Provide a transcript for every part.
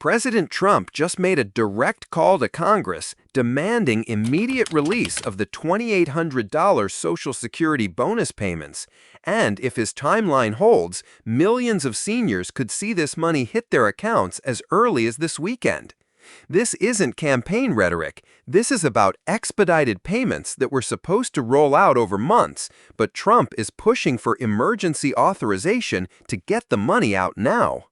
President Trump just made a direct call to Congress demanding immediate release of the $2,800 Social Security bonus payments. And if his timeline holds, millions of seniors could see this money hit their accounts as early as this weekend. This isn't campaign rhetoric. This is about expedited payments that were supposed to roll out over months, but Trump is pushing for emergency authorization to get the money out now.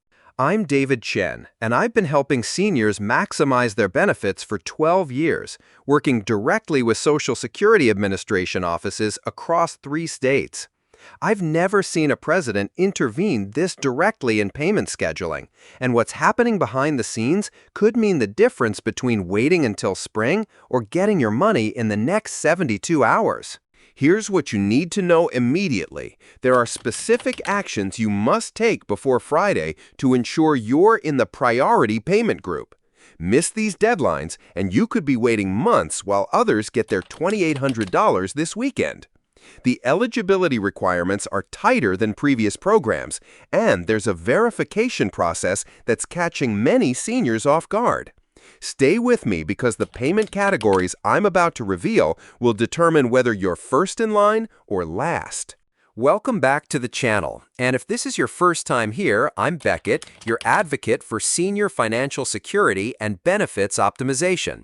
I'm David Chen, and I've been helping seniors maximize their benefits for 12 years, working directly with Social Security Administration offices across 3 states. I've never seen a president intervene this directly in payment scheduling, and what's happening behind the scenes could mean the difference between waiting until spring or getting your money in the next 72 hours. Here's what you need to know immediately. There are specific actions you must take before Friday to ensure you're in the priority payment group. Miss these deadlines, and you could be waiting months while others get their $2,800 this weekend. The eligibility requirements are tighter than previous programs, and there's a verification process that's catching many seniors off guard. Stay with me because the payment categories I'm about to reveal will determine whether you're first in line or last. Welcome back to the channel, and if this is your first time here, I'm Beckett, your advocate for senior financial security and benefits optimization.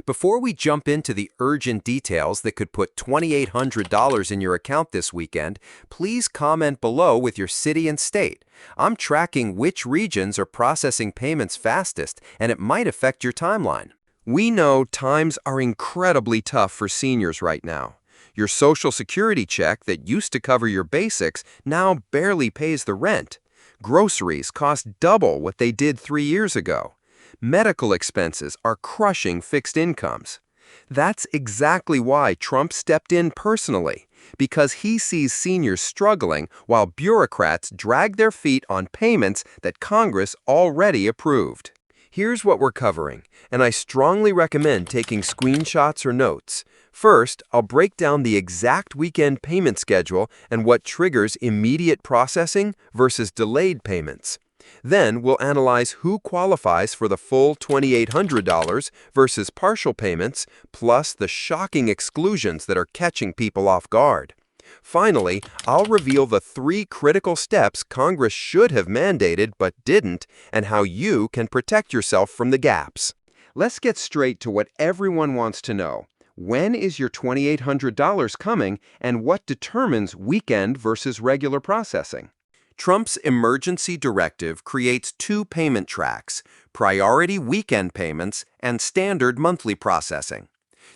Before we jump into the urgent details that could put $2,800 in your account this weekend, please comment below with your city and state. I'm tracking which regions are processing payments fastest, and it might affect your timeline. We know times are incredibly tough for seniors right now. Your Social Security check that used to cover your basics now barely pays the rent. Groceries cost double what they did 3 years ago. Medical expenses are crushing fixed incomes. That's exactly why Trump stepped in personally, because he sees seniors struggling while bureaucrats drag their feet on payments that Congress already approved. Here's what we're covering, and I strongly recommend taking screenshots or notes. First, I'll break down the exact weekend payment schedule and what triggers immediate processing versus delayed payments. Then we'll analyze who qualifies for the full $2,800 versus partial payments, plus the shocking exclusions that are catching people off guard. Finally, I'll reveal the 3 critical steps Congress should have mandated but didn't, and how you can protect yourself from the gaps. Let's get straight to what everyone wants to know. When is your $2,800 coming, and what determines weekend versus regular processing? Trump's emergency directive creates 2 payment tracks: priority weekend payments and standard monthly processing.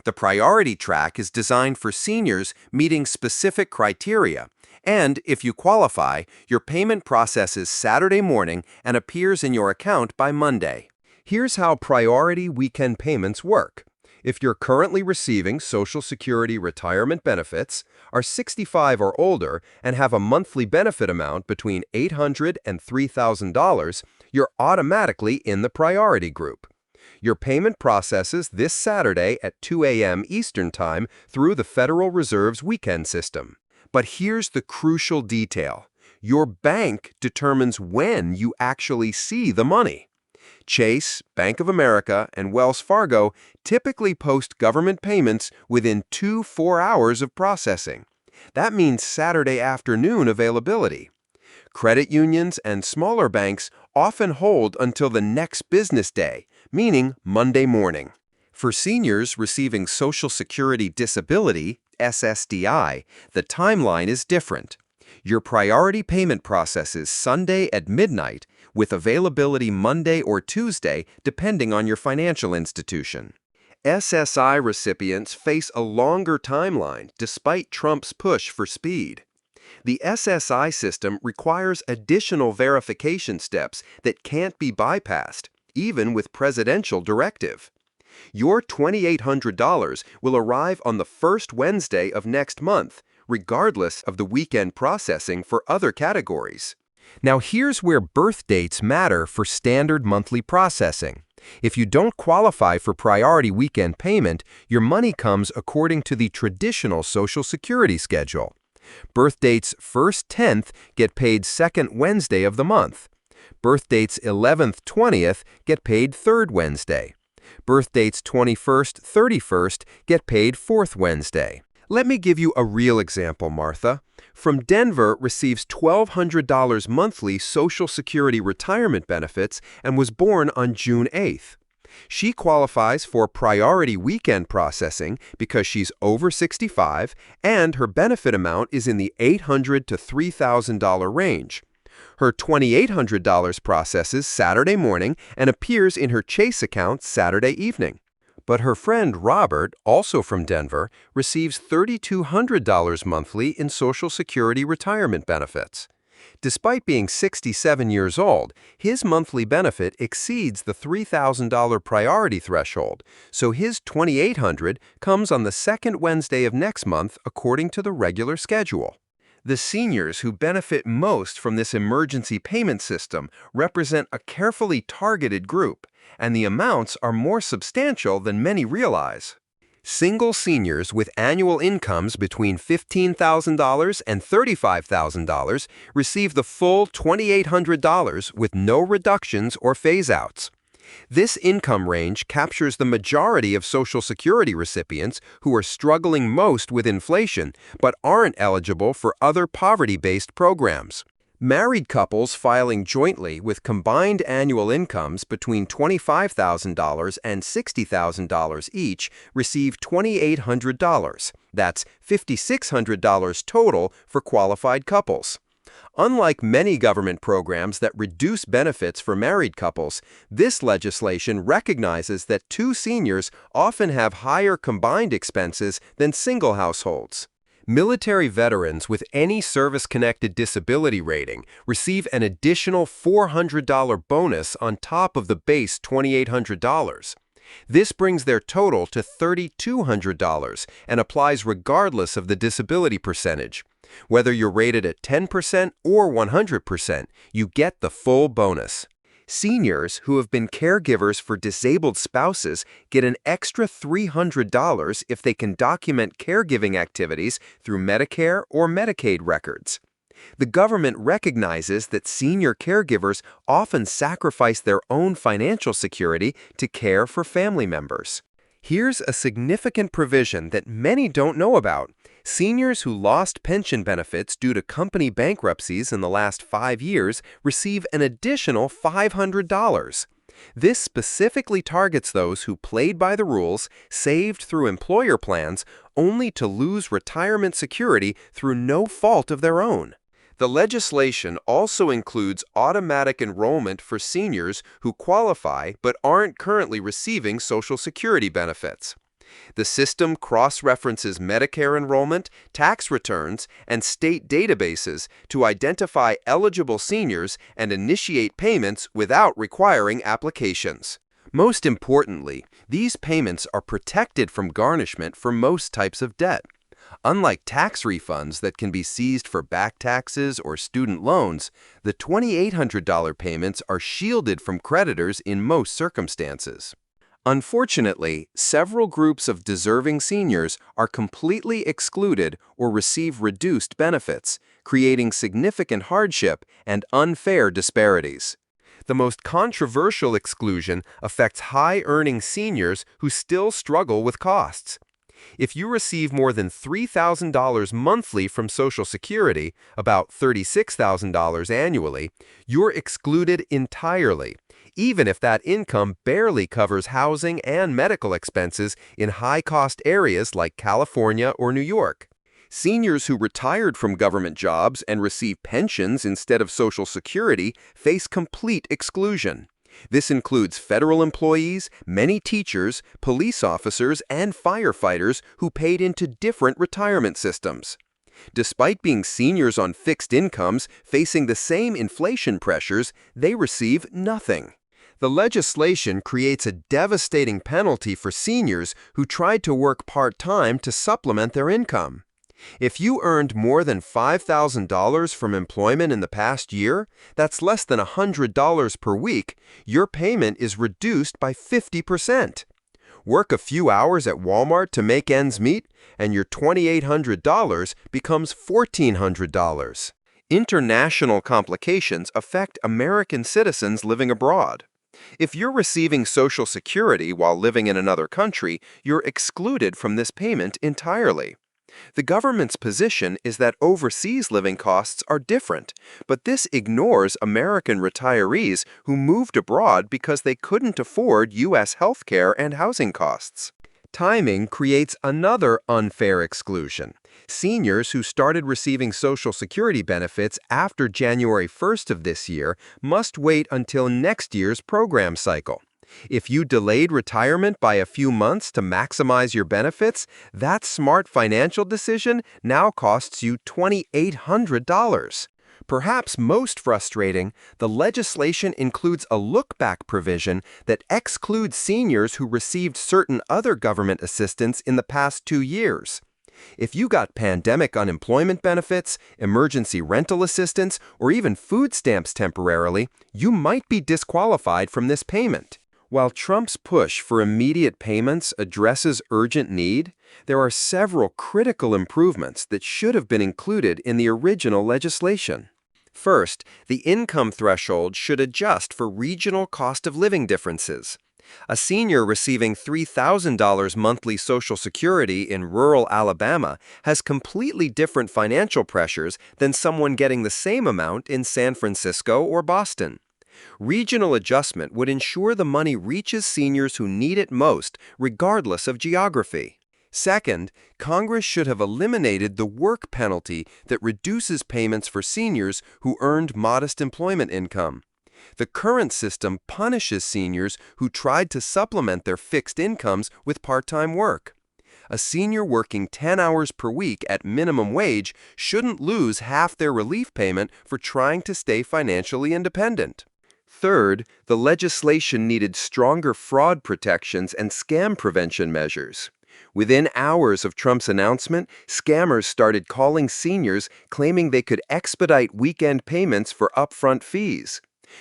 The priority track is designed for seniors meeting specific criteria, and if you qualify, your payment processes Saturday morning and appears in your account by Monday. Here's how priority weekend payments work. If you're currently receiving Social Security retirement benefits, are 65 or older, and have a monthly benefit amount between $800 and $3,000, you're automatically in the priority group. Your payment processes this Saturday at 2 a.m. Eastern Time through the Federal Reserve's weekend system. But here's the crucial detail. Your bank determines when you actually see the money. Chase, Bank of America, and Wells Fargo typically post government payments within 2 4 hours of processing. That means Saturday afternoon availability. Credit unions and smaller banks often hold until the next business day, meaning Monday morning. For seniors receiving Social Security Disability, SSDI, the timeline is different. Your priority payment processes Sunday at midnight, with availability Monday or Tuesday, depending on your financial institution. SSI recipients face a longer timeline despite Trump's push for speed. The SSI system requires additional verification steps that can't be bypassed, even with presidential directive. Your $2,800 will arrive on the first Wednesday of next month, regardless of the weekend processing for other categories. Now here's where birth dates matter for standard monthly processing. If you don't qualify for priority weekend payment, your money comes according to the traditional Social Security schedule. Birth dates 1st 10th get paid 2nd Wednesday of the month. Birthdates 11th, 20th get paid 3rd Wednesday. Birthdates 21st, 31st get paid 4th Wednesday. Let me give you a real example, Martha. From Denver receives $1,200 monthly Social Security retirement benefits and was born on June 8th. She qualifies for priority weekend processing because she's over 65 and her benefit amount is in the $800 to $3,000 range. Her $2,800 processes Saturday morning and appears in her Chase account Saturday evening. But her friend Robert, also from Denver, receives $3,200 monthly in Social Security retirement benefits. Despite being 67 years old, his monthly benefit exceeds the $3,000 priority threshold, so his $2,800 comes on the second Wednesday of next month according to the regular schedule. The seniors who benefit most from this emergency payment system represent a carefully targeted group, and the amounts are more substantial than many realize. Single seniors with annual incomes between $15,000 and $35,000 receive the full $2,800 with no reductions or phase-outs. This income range captures the majority of Social Security recipients who are struggling most with inflation but aren't eligible for other poverty-based programs. Married couples filing jointly with combined annual incomes between $25,000 and $60,000 each receive $2,800. That's $5,600 total for qualified couples. Unlike many government programs that reduce benefits for married couples, this legislation recognizes that two seniors often have higher combined expenses than single households. Military veterans with any service-connected disability rating receive an additional $400 bonus on top of the base $2,800. This brings their total to $3,200 and applies regardless of the disability percentage. Whether you're rated at 10% or 100%, you get the full bonus. Seniors who have been caregivers for disabled spouses get an extra $300 if they can document caregiving activities through Medicare or Medicaid records. The government recognizes that senior caregivers often sacrifice their own financial security to care for family members. Here's a significant provision that many don't know about. Seniors who lost pension benefits due to company bankruptcies in the last 5 years receive an additional $500. This specifically targets those who played by the rules, saved through employer plans, only to lose retirement security through no fault of their own. The legislation also includes automatic enrollment for seniors who qualify but aren't currently receiving Social Security benefits. The system cross-references Medicare enrollment, tax returns, and state databases to identify eligible seniors and initiate payments without requiring applications. Most importantly, these payments are protected from garnishment for most types of debt. Unlike tax refunds that can be seized for back taxes or student loans, the $2,800 payments are shielded from creditors in most circumstances. Unfortunately, several groups of deserving seniors are completely excluded or receive reduced benefits, creating significant hardship and unfair disparities. The most controversial exclusion affects high-earning seniors who still struggle with costs. If you receive more than $3,000 monthly from Social Security, about $36,000 annually, you're excluded entirely, even if that income barely covers housing and medical expenses in high-cost areas like California or New York. Seniors who retired from government jobs and receive pensions instead of Social Security face complete exclusion. This includes federal employees, many teachers, police officers, and firefighters who paid into different retirement systems. Despite being seniors on fixed incomes facing the same inflation pressures, they receive nothing. The legislation creates a devastating penalty for seniors who tried to work part-time to supplement their income. If you earned more than $5,000 from employment in the past year, that's less than $100 per week, your payment is reduced by 50%. Work a few hours at Walmart to make ends meet, and your $2,800 becomes $1,400. International complications affect American citizens living abroad. If you're receiving Social Security while living in another country, you're excluded from this payment entirely. The government's position is that overseas living costs are different, but this ignores American retirees who moved abroad because they couldn't afford U.S. healthcare and housing costs. Timing creates another unfair exclusion. Seniors who started receiving Social Security benefits after January 1st of this year must wait until next year's program cycle. If you delayed retirement by a few months to maximize your benefits, that smart financial decision now costs you $2,800. Perhaps most frustrating, the legislation includes a look-back provision that excludes seniors who received certain other government assistance in the past 2 years. If you got pandemic unemployment benefits, emergency rental assistance, or even food stamps temporarily, you might be disqualified from this payment. While Trump's push for immediate payments addresses urgent need, there are several critical improvements that should have been included in the original legislation. First, the income threshold should adjust for regional cost of living differences. A senior receiving $3,000 monthly Social Security in rural Alabama has completely different financial pressures than someone getting the same amount in San Francisco or Boston. Regional adjustment would ensure the money reaches seniors who need it most, regardless of geography. Second, Congress should have eliminated the work penalty that reduces payments for seniors who earned modest employment income. The current system punishes seniors who tried to supplement their fixed incomes with part-time work. A senior working 10 hours per week at minimum wage shouldn't lose half their relief payment for trying to stay financially independent. Third, the legislation needed stronger fraud protections and scam prevention measures. Within hours of Trump's announcement, scammers started calling seniors claiming they could expedite weekend payments for upfront fees.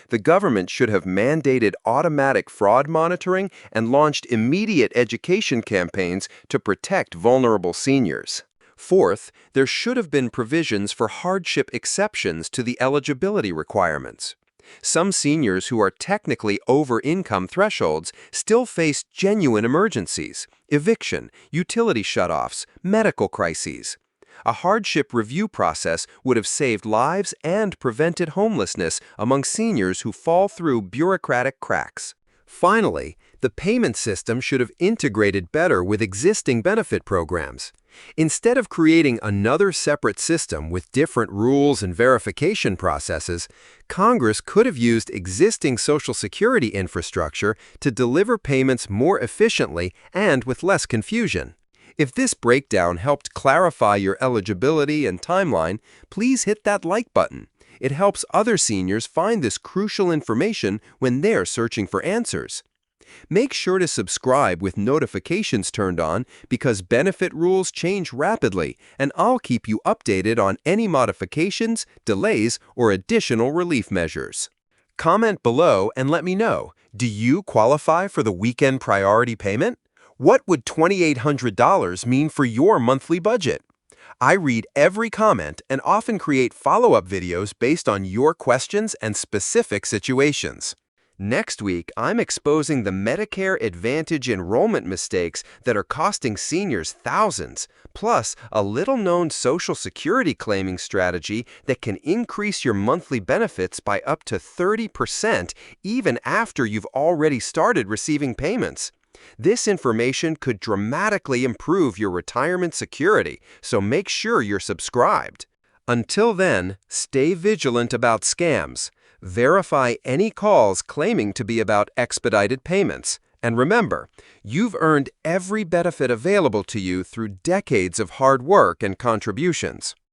The government should have mandated automatic fraud monitoring and launched immediate education campaigns to protect vulnerable seniors. Fourth, there should have been provisions for hardship exceptions to the eligibility requirements. Some seniors who are technically over income thresholds still face genuine emergencies, eviction, utility shutoffs, medical crises. A hardship review process would have saved lives and prevented homelessness among seniors who fall through bureaucratic cracks. Finally, the payment system should have integrated better with existing benefit programs. Instead of creating another separate system with different rules and verification processes, Congress could have used existing Social Security infrastructure to deliver payments more efficiently and with less confusion. If this breakdown helped clarify your eligibility and timeline, please hit that like button. It helps other seniors find this crucial information when they're searching for answers. Make sure to subscribe with notifications turned on because benefit rules change rapidly, and I'll keep you updated on any modifications, delays, or additional relief measures. Comment below and let me know, do you qualify for the weekend priority payment? What would $2,800 mean for your monthly budget? I read every comment and often create follow-up videos based on your questions and specific situations. Next week, I'm exposing the Medicare Advantage enrollment mistakes that are costing seniors thousands, plus a little-known Social Security claiming strategy that can increase your monthly benefits by up to 30% even after you've already started receiving payments. This information could dramatically improve your retirement security, so make sure you're subscribed. Until then, stay vigilant about scams. Verify any calls claiming to be about expedited payments. And remember, you've earned every benefit available to you through decades of hard work and contributions.